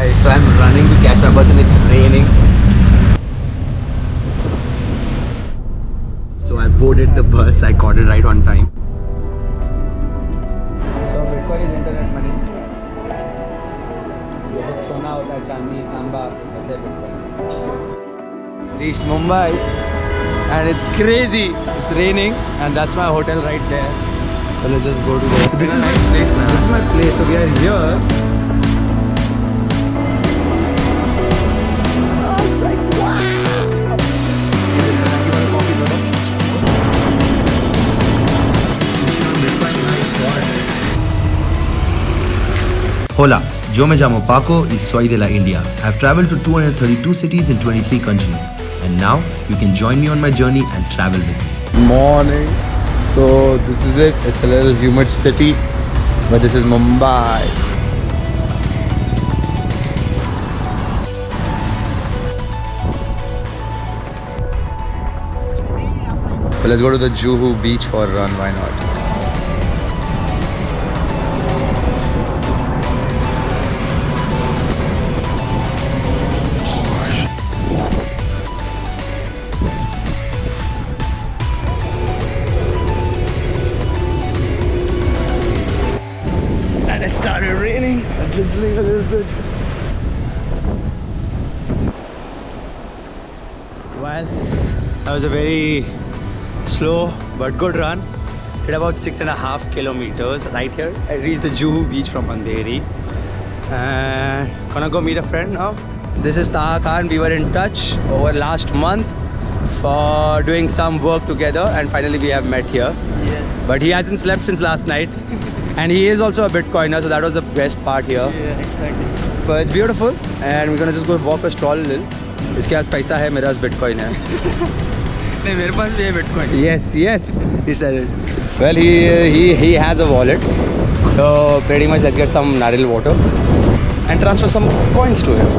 Hi, so I'm running to catch my bus and it's raining. So I boarded the bus, I caught it right on time. So Bitcoin is internet money. जैसे सोना होता है, चांदी, तांबा, वैसे Bitcoin. Reached Mumbai and it's crazy. It's raining and that's my hotel right there. So let's just go to there. This is my place, man. This is my place. So we are here. It's like wow. Hola, yo me llamo Paco y soy de la India. I've traveled to 232 cities in 23 countries. And now you can join me on my journey and travel with me. Morning. So this is it. It's a little humid city, but this is Mumbai. So let's go to the Juhu beach for a run. Why not? And it started raining, drizzling a little bit. Well, that was a very slow but good run. Did about 6.5 kilometers right here. I reached the Juhu beach from Andheri. And gonna go meet a friend now. This is Taha Khan. We were in touch over last month for doing some work together, and finally we have met here. Yes. But he hasn't slept since last night. And he is also a Bitcoiner, so that was the best part here. Yeah, exactly. But it's beautiful, and we're gonna just go walk a stroll a little. इसके पास पैसा है, मेरे पास Bitcoin है. नहीं, मेरे पास भी है Bitcoin. Yes, yes, he said it. Well, he has a wallet, so pretty much let's get some naril water and transfer some coins to him.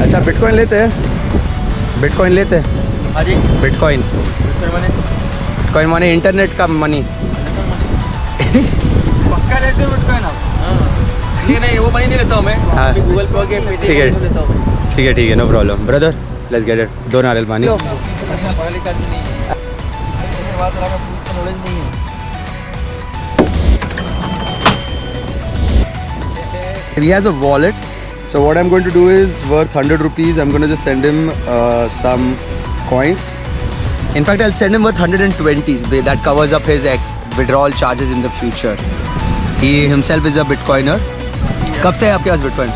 अच्छा, Bitcoin लेते हैं. Bitcoin लेते हैं. हाँ जी. Bitcoin. Bitcoin माने? Bitcoin माने इंटरनेट का money. पक्का लेते हो Bitcoin आप? हाँ. नहीं, वो मनी नहीं लेता हूँ मैं. हाँ. गूगल पे के ठीक है. लेता हूँ मैं. ठीक है, no problem. Brother, let's get it. 2 नारियल पानी. पढ़ा लिखा भी नहीं है. मेरे बात रहा का नॉलेज नहीं है. He has a wallet. So what I'm going to do is worth 100 rupees. I'm going to just send him some coins. In fact, I'll send him worth 120s. That covers up his withdrawal charges in the future. He himself is a Bitcoiner. कब से है आपके पास Bitcoin?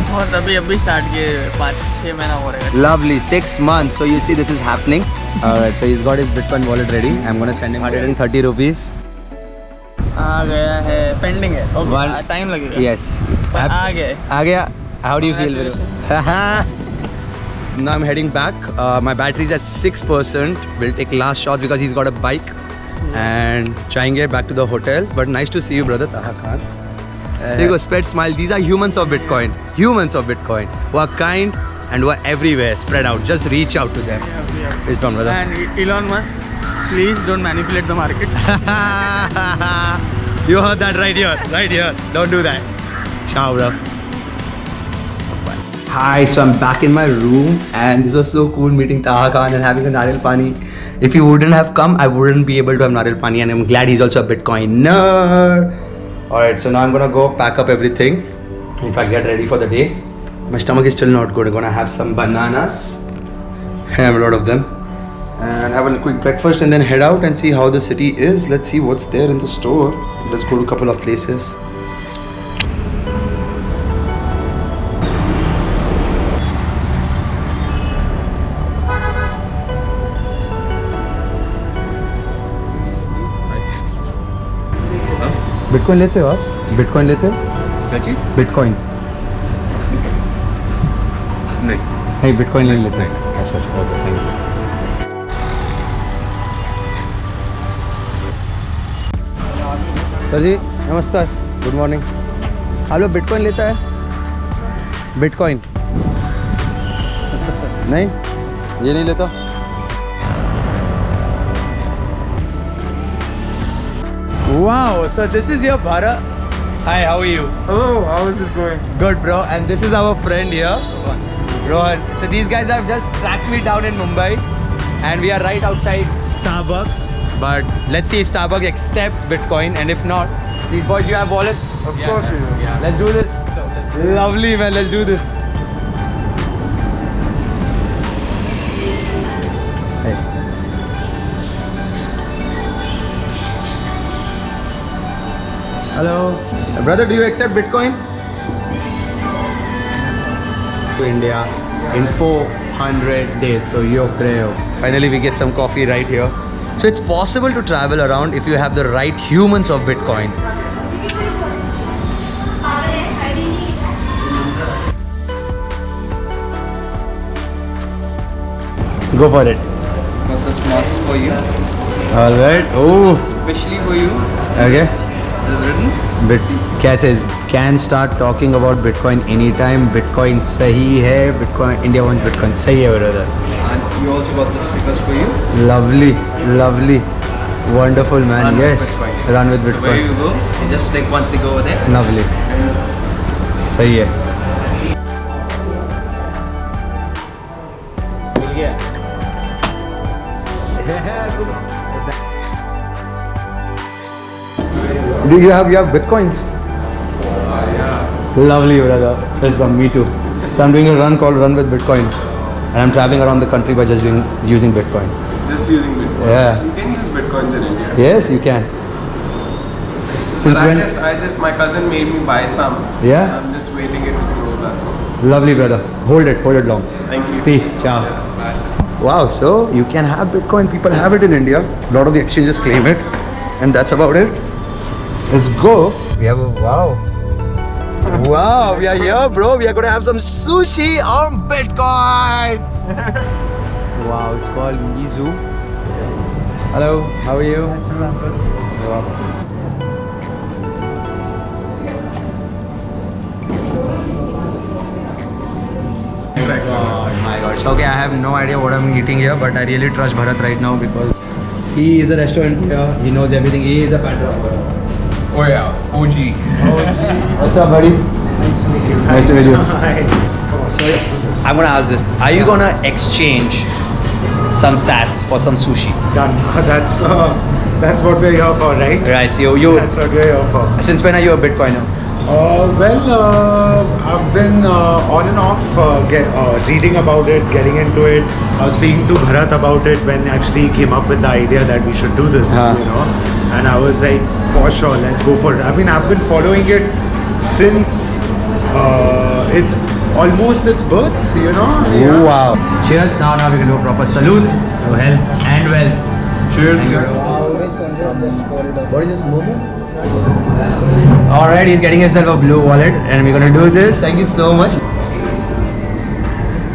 बहुत अभी start किए 5-6 महीना हो रहा है. Lovely, 6 months. So you see, this is happening. Alright, so he's got his Bitcoin wallet ready. I'm going to send him 130 rupees. आ गया है, पेंडिंग है. One- ओके, टाइम लगेगा. Yes. पर आ गया है. आ गया. How do you feel? Now I'm heading back. My battery is at 6%. We'll take last shots because he's got a bike. And जाएंगे back to the hotel. But nice to see you, brother Taha Khan. देखो, spread smile. These are humans of Bitcoin. Humans of Bitcoin who are kind and who are everywhere. Spread out. Just reach out to them. Please don't, brother. And Elon Musk, please don't manipulate the market. You heard that right here. Right here. Don't do that. Ciao, bro. Hi, so I'm back in my room and this was so cool meeting Taha Khan and having a naril pani. If he wouldn't have come, I wouldn't be able to have naril pani, and I'm glad he's also a Bitcoiner. Alright, so now I'm gonna go pack up everything. In fact, get ready for the day. My stomach is still not good. I'm gonna have some bananas. I have a lot of them. And have a quick breakfast and then head out and see how the city is. Let's see what's there in the store. Let's go to a couple of places. Bitcoin लेते हो आप? Bitcoin लेते हो? क्या चीज़? Bitcoin नहीं, bitcoin नहीं लेते. अच्छा, ओके, थैंक यू. सर जी नमस्कार, गुड मॉर्निंग. आप लोग बिटकॉइन लेता है? बिटकॉइन नहीं, ये नहीं लेता. Wow, so this is your Bharat. Hi, how are you? Hello, how is it going? Good, bro. And this is our friend here, Rohan. So these guys have just tracked me down in Mumbai, and we are right outside Starbucks. But let's see if Starbucks accepts Bitcoin, and if not, these boys, you have wallets? Of course you do. Yeah, let's do this. Lovely, man. Let's do this. Hey. Hello. Brother, do you accept Bitcoin? To India in 400 days. So you're brave. Finally, we get some coffee right here. So it's possible to travel around if you have the right humans of Bitcoin. Go for it. Got this mask for you. Alright. Oh. Especially for you. Okay. It is written. क्या says can start talking about Bitcoin anytime. Bitcoin सही है. Bitcoin India wants Bitcoin सही है brother. And you also got the stickers for you. Lovely, lovely, wonderful man. Run with Yes, Bitcoin. run with So where Bitcoin. you go, you just take one sticker over there. Lovely. सही है. Do you have Bitcoins? Yeah. Lovely, brother. Yes, bro, me too. So I'm doing a run called Run with Bitcoin, and I'm traveling around the country by just using Bitcoin. Just using Bitcoin. Yeah. You can use Bitcoins in India. Yes, you can. Since But when? I just, my cousin made me buy some. Yeah? I'm just waiting it to grow, that's all. Lovely, brother. Hold it long. Thank you. Peace. Ciao. Bye. Wow, so you can have Bitcoin. People have it in India. A lot of the exchanges claim it, and that's about it. Let's go. We have a wow. Wow, we are here, bro. We are gonna have some sushi on Bitcoin. Wow, it's called Mizu. Hello, how are you? Oh my god. So, okay, I have no idea what I'm eating here, but I really trust Bharat right now because he is a restaurant here. He knows everything. He is a Pandora. Oh yeah, OG. What's up, buddy? Nice to meet you. I'm gonna ask this. Are you gonna exchange some sats for some sushi? Done. That's what we're here for, right? Right, so you That's what we're here for. since when are you a Bitcoiner? I've been on and off reading about it, getting into it. I was speaking to Bharat about it when actually he came up with the idea that we should do this, Huh. you know. And I was like, for sure, let's go for it. I mean, I've been following it since it's almost its birth, you know. Oh, wow. Cheers. Now we can do a proper salute to health and wealth. Cheers. What is this momo? Alright, he's getting himself a blue wallet and we're gonna do this. Thank you so much.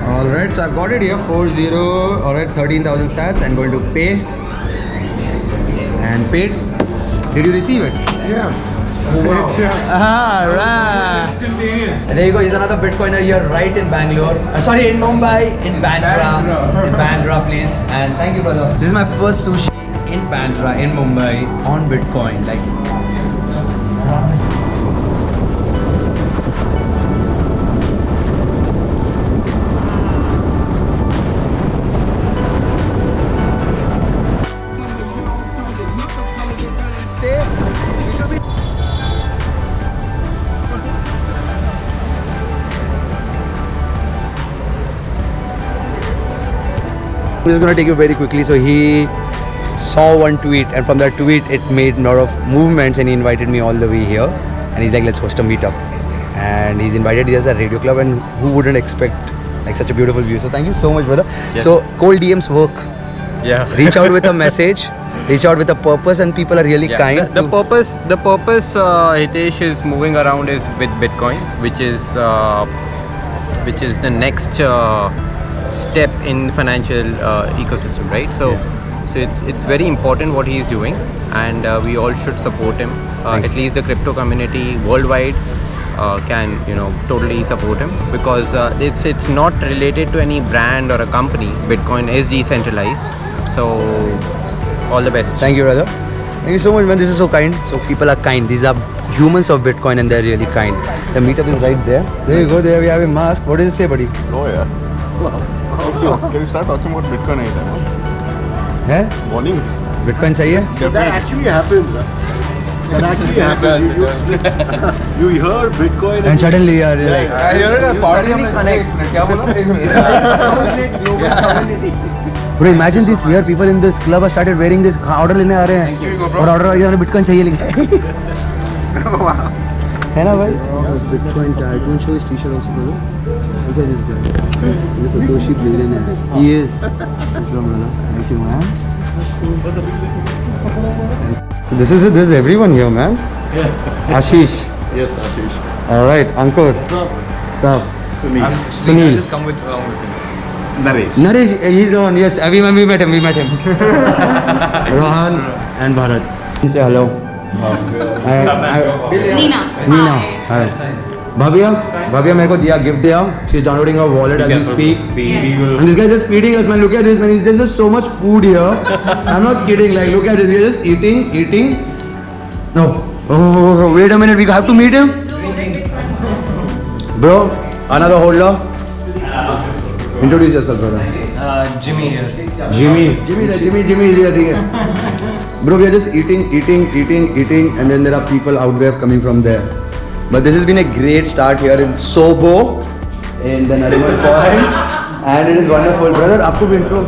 Alright, so I've got it here 40, alright, 13,000 sats and going to pay. And paid. Did you receive it? Yeah. It's, Right. Instantaneous. And there you go, he's another Bitcoiner here right in Bangalore. Sorry, in Mumbai, in Bandra. In Bandra, please. And thank you, brother. This is my first sushi in Bandra, in Mumbai, on Bitcoin. Like, I'm just gonna take you very quickly. So he saw one tweet, and from that tweet, it made a lot of movements, and he invited me all the way here. And he's like, "Let's host a meetup." And he's invited us at Radio Club, and who wouldn't expect like such a beautiful view? So thank you so much, brother. Yes. So cold DMs work. Yeah. Reach out with a message. Reach out with a purpose, and people are really kind. The purpose, Hitesh, is moving around is with Bitcoin, which is the next step in financial ecosystem, right? So it's very important what he's doing, and we all should support him. At least the crypto community worldwide can totally support him, because it's not related to any brand or a company. Bitcoin is decentralized, so all the best. Thank you, brother. Thank you so much, man. This is so kind. So people are kind. These are humans of Bitcoin, and they're really kind. The meetup is right there. There you go. There we have a mask. What does it say, buddy? Oh yeah. Can you start talking about Bitcoin anytime? Hey? Morning. Bitcoin सही है? So that actually happens. That actually happens. You hear Bitcoin And suddenly you are like, I heard a party. क्या बोला? bro, imagine this here. People in this club have started wearing this. Order लेने आ रहे हैं. और order आ गया Bitcoin सही है लेकिन. है ना भाई? Bitcoin tag. Don't show his t-shirt also, brother. Look at this guy. This is Satoshi billionaire. He is. That's from brother. Thank you, man. This is it. This is everyone here, man. Yeah. Ashish. Yes, Ashish. All right, Ankur. What's up? Sunil. Sunil. Just come with him. Naresh. Naresh, he's the one. Yes, we met him. Rohan and Bharat. Say hello. Nina. Nina. Hi. Bhavya मेरे को दिया gift दिया. She's downloading her wallet as we speak. And this guy just feeding us, man. Look at this, man. There's just so much food here. I'm not kidding. Like, look at this. We're just eating. No. Oh, wait a minute. We have to meet him. Bro, another holder. Introduce yourself, brother. Jimmy here. Jimmy is here. ठीक है. Bro, we are just eating, and then there are people out there coming from there. But this has been a great start here in Sobo, in the Nariman Point, and it is wonderful. Brother, आपको भी intro.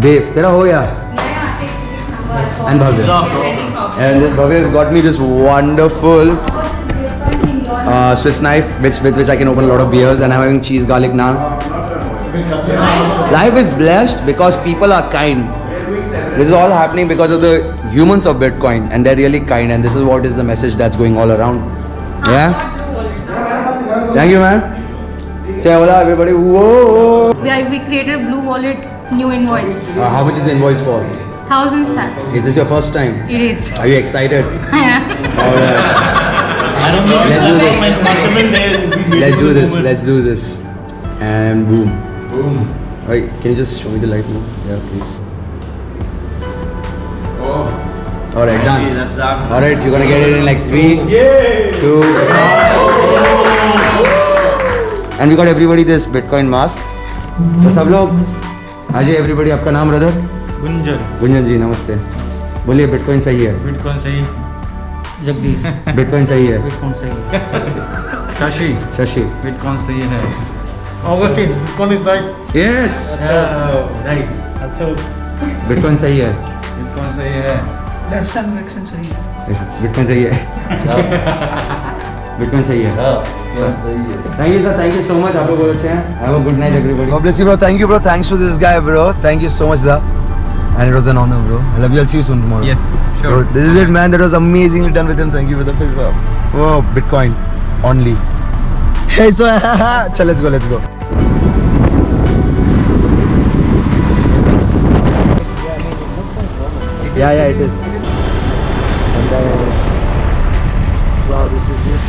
Dev, तेरा हो या? And Bhavya. And this Bhavya has got me this wonderful Swiss knife, with which I can open a lot of beers, and I'm having cheese garlic naan. Life is blessed because people are kind. This is all happening because of the humans of Bitcoin, and they're really kind, and this is what is the message that's going all around. Yeah? Thank you, man. Say hola, everybody. Whoa! We created Blue Wallet new invoice. How much is the invoice for? 1,000 sats. Is this your first time? It is. Are you excited? Yeah. Alright. Let's do this. And boom. Alright, can you just show me the light now? Yeah, please. Alright, done. Alright, you're gonna get it in like 3, 2, and we got everybody this Bitcoin mask. तो सब लोग आज everybody आपका नाम brother? Gunjan जी नमस्ते. बोलिए Bitcoin सही है. Bitcoin सही. जगदीश. Bitcoin सही है. Bitcoin सही. शशि. Bitcoin सही है. Augustine, Bitcoin is right. Yes. Right. Bitcoin सही है. Bitcoin सही है. Bitcoin सही है. Bitcoin सही है. Thank you, sir. Thank you so much. आप लोग बहुत अच्छे हैं. Have a good night, everybody. God bless you, bro. Thank you, bro. Thanks to this guy, bro. Thank you so much, da. And it was an honor, bro. I love you. I'll see you soon tomorrow. Yes, sure. Bro, this is it, man. That was amazingly done with him. Thank you for the fish, bro. Oh, Bitcoin only. Hey, so chal, let's go. Yeah, it is. And wow, this is it.